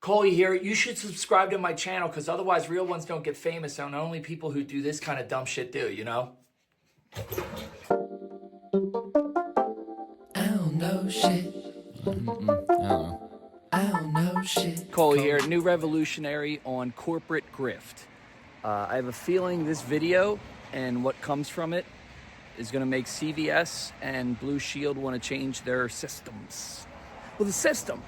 Coley here. You should subscribe to my channel because otherwise real ones don't get famous and only people who do this kind of dumb shit do, you know? I don't know shit. I don't know shit. Coley here, new Revelutionary on corporate grift. I have a feeling this video and what comes from it is going to make CVS and Blue Shield want to change their systems. Well, the system.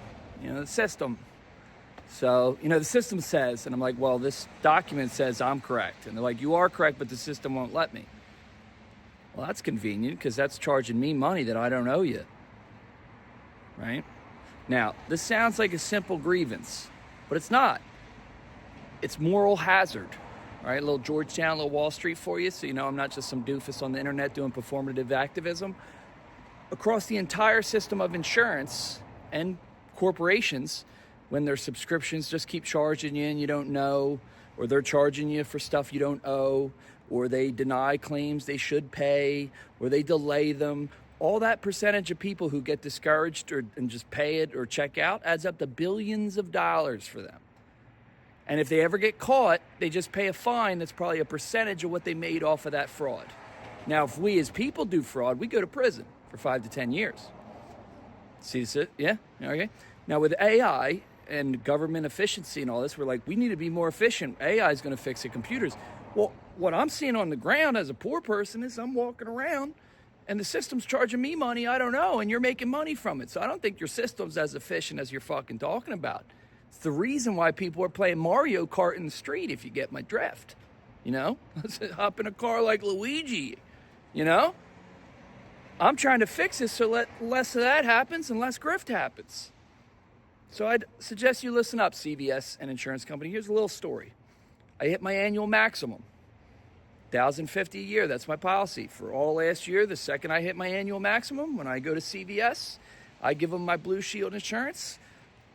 So, the system says, and I'm like, well, this document says I'm correct. And they're like, you are correct, but the system won't let me. Well, that's convenient because that's charging me money that I don't owe you. Right? Now, this sounds like a simple grievance, but it's not. It's moral hazard. Right? A little Georgetown, a little Wall Street for you, so you know I'm not just some doofus on the internet doing performative activism. Across the entire system of insurance and corporations, when their subscriptions just keep charging you and you don't know, or they're charging you for stuff you don't owe, or they deny claims they should pay, or they delay them, all that percentage of people who get discouraged and just pay it or check out adds up to billions of dollars for them. And if they ever get caught, they just pay a fine that's probably a percentage of what they made off of that fraud. Now, if we as people do fraud, we go to prison for 5 to 10 years. See this? Yeah? Okay. Now, with AI and government efficiency and all this, we're like, we need to be more efficient. AI is going to fix the computers. Well, what I'm seeing on the ground as a poor person is I'm walking around and the system's charging me money I don't know, and you're making money from it. So I don't think your system's as efficient as you're fucking talking about. It's the reason why people are playing Mario Kart in the street, if you get my drift. Let's hop in a car like Luigi, I'm trying to fix this so less of that happens and less grift happens. So I'd suggest you listen up, CVS and insurance company. Here's a little story. I hit my annual maximum, $1,050 a year. That's my policy. For all last year, the second I hit my annual maximum, when I go to CVS, I give them my Blue Shield insurance,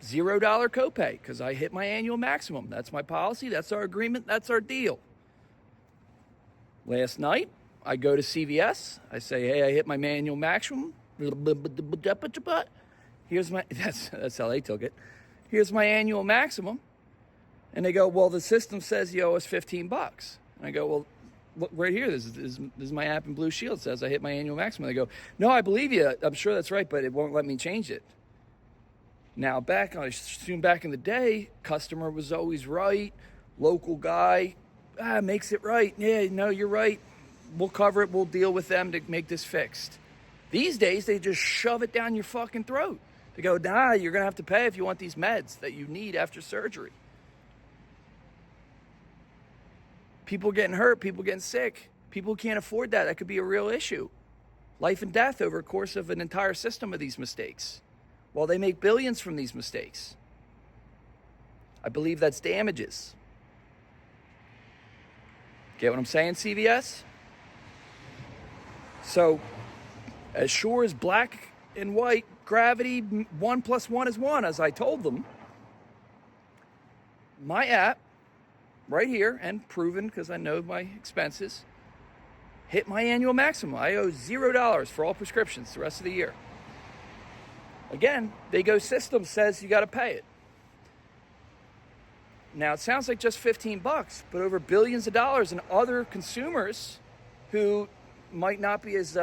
$0 copay, because I hit my annual maximum. That's my policy. That's our agreement. That's our deal. Last night, I go to CVS. I say, hey, I hit my annual maximum. Here's my, that's how they took it. Here's my annual maximum. And they go, well, the system says you owe us $15. And I go, well, look right here. This is my app in Blue Shield. It says I hit my annual maximum. They go, no, I believe you. I'm sure that's right, but it won't let me change it. Now, I assume back in the day, customer was always right. Local guy makes it right. Yeah, no, you're right. We'll cover it. We'll deal with them to make this fixed. These days, they just shove it down your fucking throat. They go, nah, you're going to have to pay if you want these meds that you need after surgery. People getting hurt, people getting sick. People can't afford that. That could be a real issue. Life and death over the course of an entire system of these mistakes. Well, they make billions from these mistakes. I believe that's damages. Get what I'm saying, CVS? So, as sure as black and white, gravity, 1 + 1 is 1, as I told them, my app, right here, and proven because I know my expenses, hit my annual maximum. I owe $0 for all prescriptions the rest of the year. Again, they go, system says you got to pay it. Now, it sounds like just $15, but over billions of dollars, and other consumers who might not be as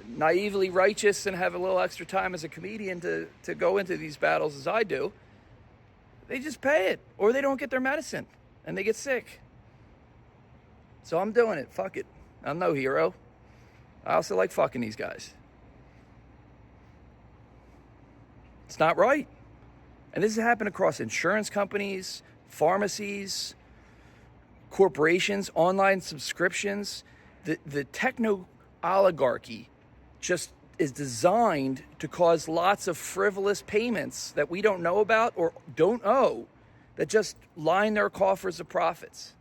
naively righteous and have a little extra time as a comedian to go into these battles as I do, they just pay it, or they don't get their medicine and they get sick. So I'm doing it. Fuck it. I'm no hero. I also like fucking these guys. It's not right. And this has happened across insurance companies, pharmacies, corporations, online subscriptions. The techno oligarchy just is designed to cause lots of frivolous payments that we don't know about or don't owe, that just line their coffers of profits.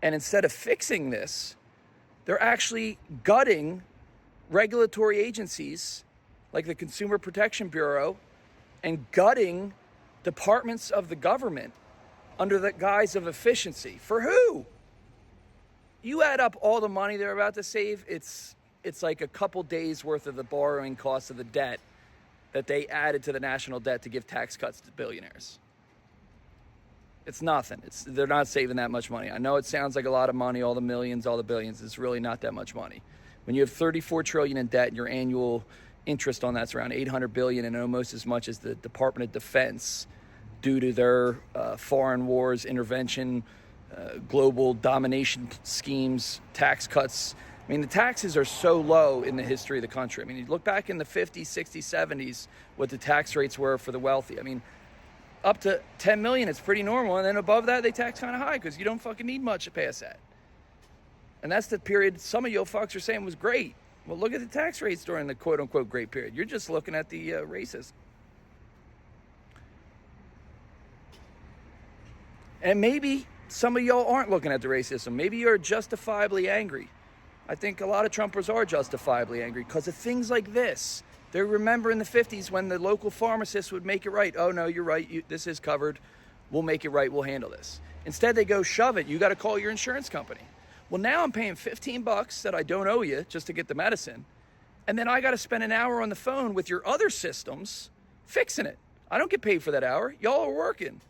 And instead of fixing this, they're actually gutting regulatory agencies like the Consumer Protection Bureau and gutting departments of the government under the guise of efficiency. For who? You add up all the money they're about to save, it's like a couple days worth of the borrowing cost of the debt that they added to the national debt to give tax cuts to billionaires. It's nothing. They're not saving that much money. I know it sounds like a lot of money, all the millions, all the billions. It's really not that much money. When you have $34 trillion in debt and your annual interest on that's around $800 billion, and almost as much as the Department of Defense due to their foreign wars, intervention, global domination schemes, tax cuts. I mean, the taxes are so low in the history of the country. I mean, you look back in the 50s, 60s, 70s, what the tax rates were for the wealthy. I mean, up to 10 million, it's pretty normal. And then above that, they tax kind of high because you don't fucking need much to pass that. And that's the period some of you fucks are saying was great. Well, look at the tax rates during the quote unquote great period. You're just looking at the racism. And maybe some of y'all aren't looking at the racism. Maybe you're justifiably angry. I think a lot of Trumpers are justifiably angry because of things like this. They remember in the 50s when the local pharmacist would make it right. Oh, no, you're right. This is covered. We'll make it right. We'll handle this. Instead, they go, shove it. You got to call your insurance company. Well, now I'm paying $15 that I don't owe you just to get the medicine. And then I got to spend an hour on the phone with your other systems fixing it. I don't get paid for that hour. Y'all are working.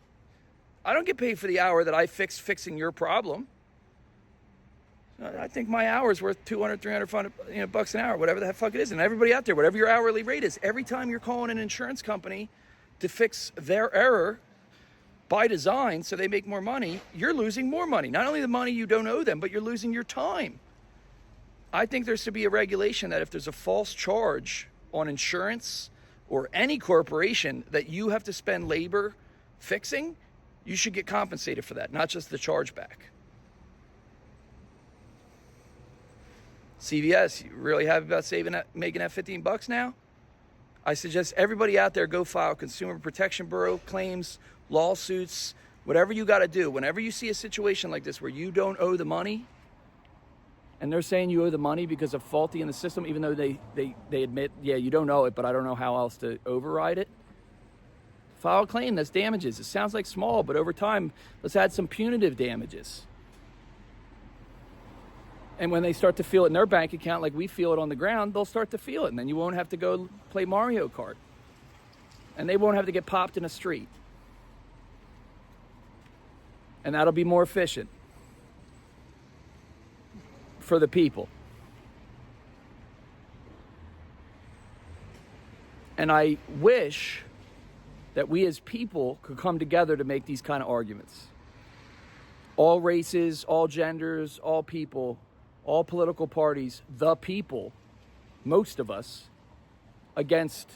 I don't get paid for the hour that I fixing your problem. I think my hour is worth $200, $300 bucks an hour, whatever the fuck it is. And everybody out there, whatever your hourly rate is, every time you're calling an insurance company to fix their error by design so they make more money, you're losing more money. Not only the money you don't owe them, but you're losing your time. I think there should be a regulation that if there's a false charge on insurance or any corporation that you have to spend labor fixing, you should get compensated for that, not just the chargeback. CVS, you really happy about making that $15 now? I suggest everybody out there go file Consumer Protection Bureau claims, lawsuits, whatever you got to do. Whenever you see a situation like this where you don't owe the money, and they're saying you owe the money because of faulty in the system, even though they admit, yeah, you don't owe it, but I don't know how else to override it. File a claim that's damages. It sounds like small, but over time, let's add some punitive damages. And when they start to feel it in their bank account like we feel it on the ground, they'll start to feel it. And then you won't have to go play Mario Kart. And they won't have to get popped in a street. And that'll be more efficient for the people. And I wish that we as people could come together to make these kind of arguments. All races, all genders, all people, all political parties, the people, most of us, against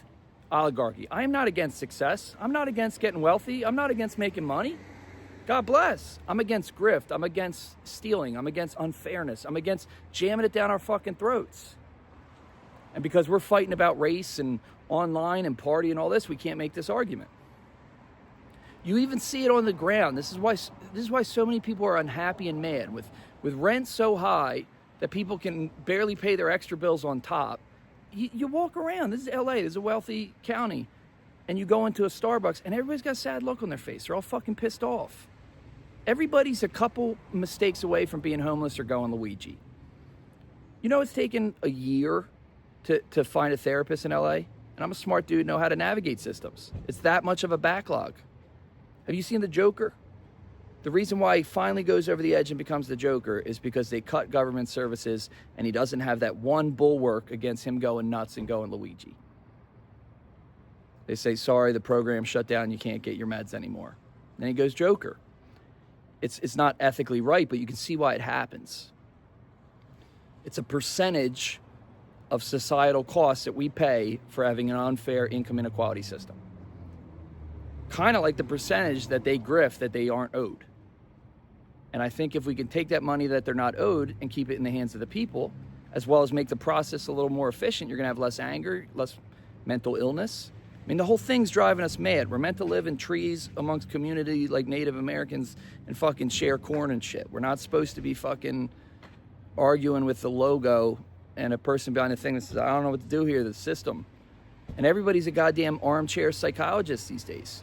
oligarchy. I am not against success. I'm not against getting wealthy. I'm not against making money. God bless. I'm against grift. I'm against stealing. I'm against unfairness. I'm against jamming it down our fucking throats. And because we're fighting about race and online and party and all this, we can't make this argument. You even see it on the ground. This is why so many people are unhappy and mad. With rent so high that people can barely pay their extra bills on top. You walk around. This is LA. This is a wealthy county. And you go into a Starbucks and everybody's got a sad look on their face. They're all fucking pissed off. Everybody's a couple mistakes away from being homeless or going Luigi. You know, it's taken a year to find a therapist in LA. And I'm a smart dude, know how to navigate systems. It's that much of a backlog. Have you seen The Joker? The reason why he finally goes over the edge and becomes the Joker is because they cut government services and he doesn't have that one bulwark against him going nuts and going Luigi. They say, sorry, the program shut down, you can't get your meds anymore. Then he goes Joker. It's not ethically right, but you can see why it happens. It's a percentage of societal costs that we pay for having an unfair income inequality system. Kind of like the percentage that they grift that they aren't owed. And I think if we can take that money that they're not owed and keep it in the hands of the people, as well as make the process a little more efficient, you're going to have less anger, less mental illness. I mean, the whole thing's driving us mad. We're meant to live in trees amongst community like Native Americans and fucking share corn and shit. We're not supposed to be fucking arguing with the logo and a person behind the thing that says, I don't know what to do here, the system. And everybody's a goddamn armchair psychologist these days.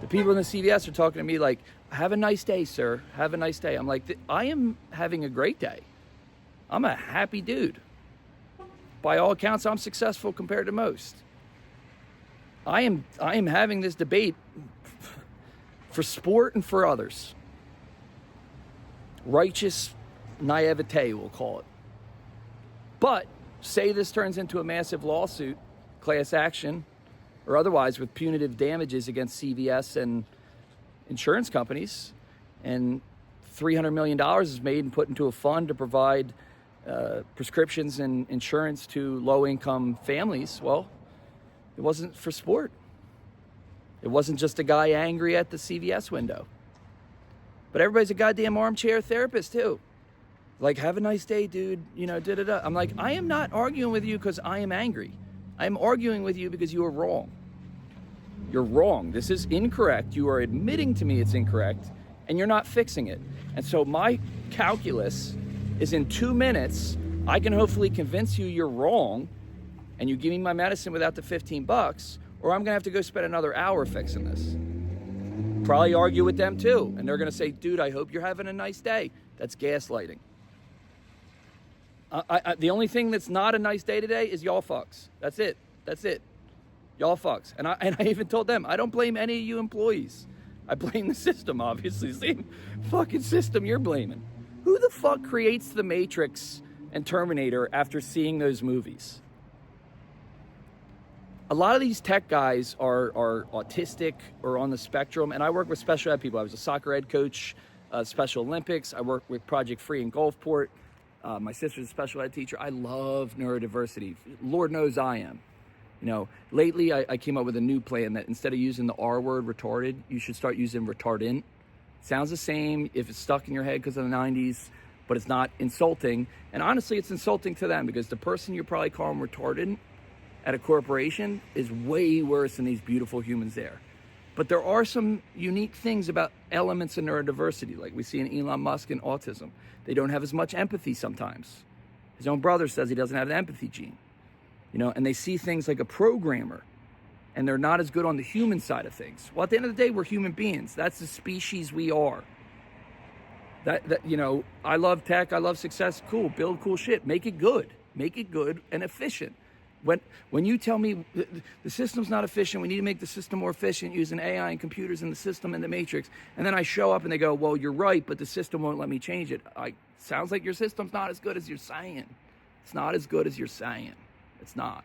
The people in the CVS are talking to me like, have a nice day, sir. Have a nice day. I'm like, I am having a great day. I'm a happy dude. By all accounts, I'm successful compared to most. I am having this debate for sport and for others. Righteous naivete, we'll call it. But say this turns into a massive lawsuit, class action, or otherwise with punitive damages against CVS and insurance companies, and $300 million is made and put into a fund to provide prescriptions and insurance to low-income families. Well, it wasn't for sport. It wasn't just a guy angry at the CVS window. But everybody's a goddamn armchair therapist too. Like, have a nice day, dude. You know, da-da-da. I'm like, I am not arguing with you because I am angry. I am arguing with you because you are wrong. You're wrong. This is incorrect. You are admitting to me it's incorrect, and you're not fixing it. And so my calculus is in 2 minutes, I can hopefully convince you you're wrong, and you give me my medicine without the $15, or I'm gonna have to go spend another hour fixing this. Probably argue with them too, and they're gonna say, dude, I hope you're having a nice day. That's gaslighting. The only thing that's not a nice day today is y'all fucks. That's it. Y'all fucks. And I even told them, I don't blame any of you employees. I blame the system, obviously. Same fucking system you're blaming. Who the fuck creates The Matrix and Terminator after seeing those movies? A lot of these tech guys are autistic or on the spectrum, and I work with special ed people. I was a soccer ed coach, Special Olympics. I work with Project Free in Gulfport. My sister's a special ed teacher. I love neurodiversity. Lord knows I am. You know, lately I came up with a new plan that instead of using the R word, retarded, you should start using retardant. Sounds the same if it's stuck in your head because of the 90s, but it's not insulting. And honestly, it's insulting to them because the person you probably call them retarded at a corporation is way worse than these beautiful humans there. But there are some unique things about elements of neurodiversity, like we see in Elon Musk and autism. They don't have as much empathy sometimes. His own brother says he doesn't have an empathy gene. You know, and they see things like a programmer, and they're not as good on the human side of things. Well, at the end of the day, we're human beings. That's the species we are. That you know, I love tech, I love success. Cool, build cool shit. Make it good and efficient. When you tell me the system's not efficient, we need to make the system more efficient using AI and computers in the system and the matrix, and then I show up and they go, well, you're right, but the system won't let me change it. Sounds like your system's not as good as you're saying. It's not as good as you're saying. It's not.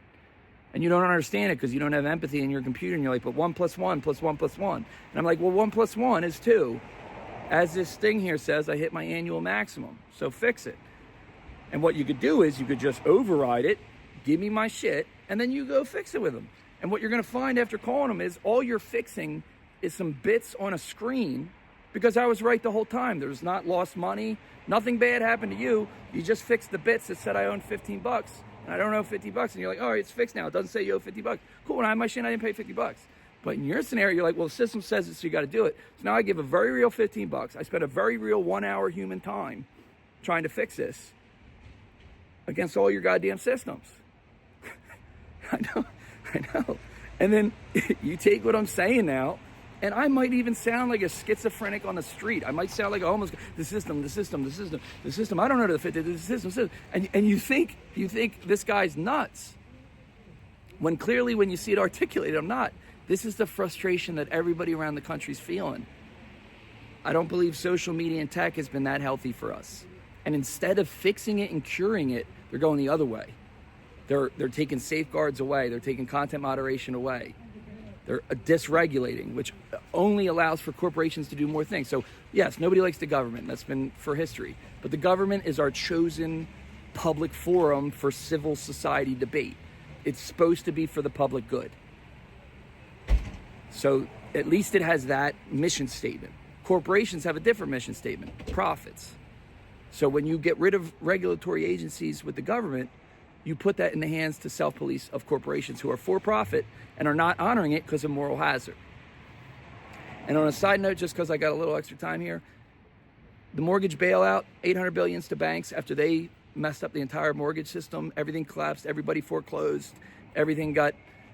And you don't understand it because you don't have empathy in your computer, and you're like, but 1 + 1 + 1 + 1. And I'm like, well, 1 + 1 is 2. As this thing here says, I hit my annual maximum, so fix it. And what you could do is you could just override it, give me my shit, and then you go fix it with them. And what you're gonna find after calling them is all you're fixing is some bits on a screen, because I was right the whole time. There's not lost money, nothing bad happened to you. You just fixed the bits that said I owned $15, and I don't owe $50, and you're like, all right, it's fixed now. It doesn't say you owe $50. Cool, when I had my shit, I didn't pay $50. But in your scenario, you're like, well, the system says it, so you gotta do it. So now I give a very real $15. I spent a very real 1 hour human time trying to fix this against all your goddamn systems. I know. And then you take what I'm saying now, and I might even sound like a schizophrenic on the street. I might sound like almost the system. I don't know the fit. The system. And you think this guy's nuts, when clearly when you see it articulated, I'm not. This is the frustration that everybody around the country's feeling. I don't believe social media and tech has been that healthy for us. And instead of fixing it and curing it, they're going the other way. They're taking safeguards away. They're taking content moderation away. They're dysregulating, which only allows for corporations to do more things. So yes, nobody likes the government. That's been for history. But the government is our chosen public forum for civil society debate. It's supposed to be for the public good. So at least it has that mission statement. Corporations have a different mission statement: profits. So when you get rid of regulatory agencies with the government, you put that in the hands to self-police of corporations who are for profit and are not honoring it because of moral hazard. And on a side note, just because I got a little extra time here, the mortgage bailout, $800 billion to banks after they messed up the entire mortgage system. Everything collapsed, everybody foreclosed,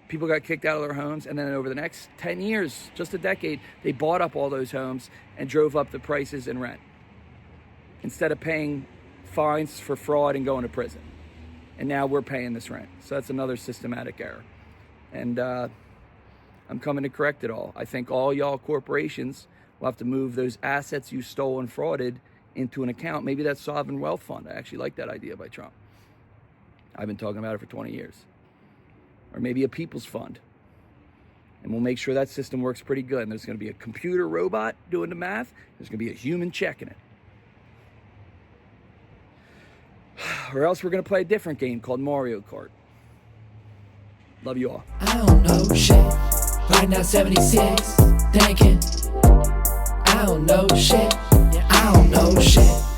people got kicked out of their homes. And then over the next 10 years, just a decade, they bought up all those homes and drove up the prices and rent instead of paying fines for fraud and going to prison. And now we're paying this rent. So that's another systematic error. And I'm coming to correct it all. I think all y'all corporations will have to move those assets you stole and frauded into an account. Maybe that's sovereign wealth fund. I actually like that idea by Trump. I've been talking about it for 20 years. Or maybe a people's fund. And we'll make sure that system works pretty good. And there's going to be a computer robot doing the math. There's going to be a human checking it. Or else we're going to play a different game called Mario Kart. Love you all. I don't know shit. Right now 76, thinking. I don't know shit. I don't know shit.